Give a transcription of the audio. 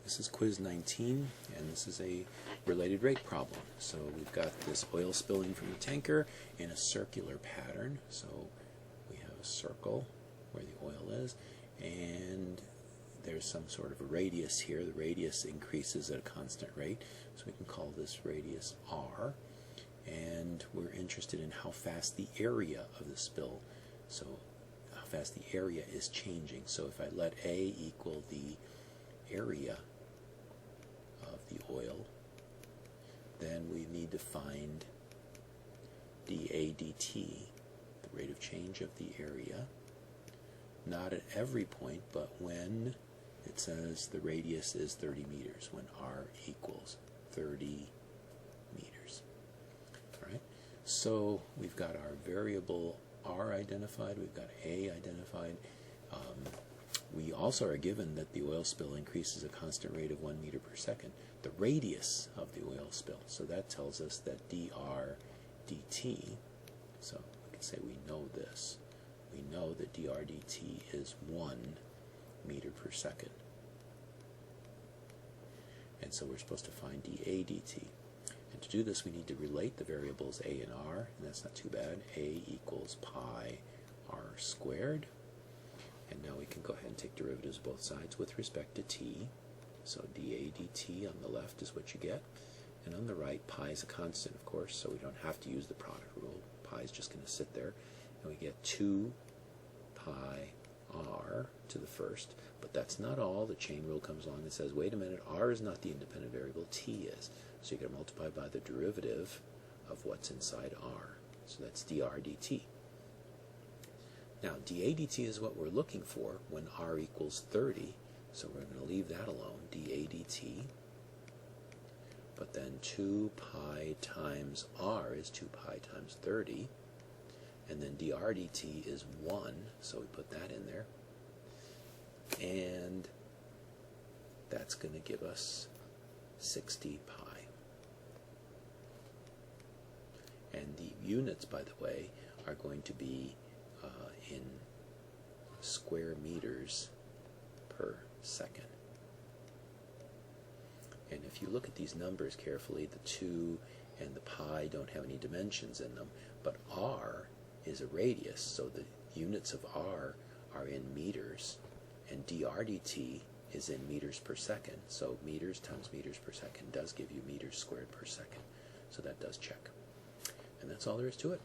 This is quiz 19, and this is a related rate problem. So we've got this oil spilling from the tanker in a circular pattern. So we have a circle where the oil is, and there's some sort of a radius here. The radius increases at a constant rate, so we can call this radius r. And we're interested in how fast the area of the spill, so how fast the area is changing. So if I let A equal the area of the oil, then we need to find dA dt, the rate of change of the area, not at every point, but when it says the radius is 30 meters, when r equals 30 meters. All right, so we've got our variable r identified, we've got A identified. We also are given that the oil spill increases a constant rate of 1 meter per second, the radius of the oil spill. So that tells us that dr dt, so we can say we know this. We know that dr dt is 1 meter per second. And so we're supposed to find dA dt. And to do this, we need to relate the variables a and r, and that's not too bad. A equals pi r squared. And now we can go ahead and take derivatives of both sides with respect to t. So dA dt on the left is what you get. And on the right, pi is a constant, of course, so we don't have to use the product rule. Pi is just going to sit there. And we get 2 pi r to the first. But that's not all. The chain rule comes along and says, wait a minute, r is not the independent variable, t is. So you're going to multiply by the derivative of what's inside r. So that's dr dt. Now, dA dt is what we're looking for when r equals 30, so we're going to leave that alone, dA dt. But then 2 pi times r is 2 pi times 30, and then dr dt is 1, so we put that in there. And that's going to give us 60 pi. And the units, by the way, are going to be in square meters per second. And if you look at these numbers carefully, the 2 and the pi don't have any dimensions in them, but r is a radius, so the units of r are in meters, and dr dt is in meters per second, so meters times meters per second does give you meters squared per second. So that does check. And that's all there is to it.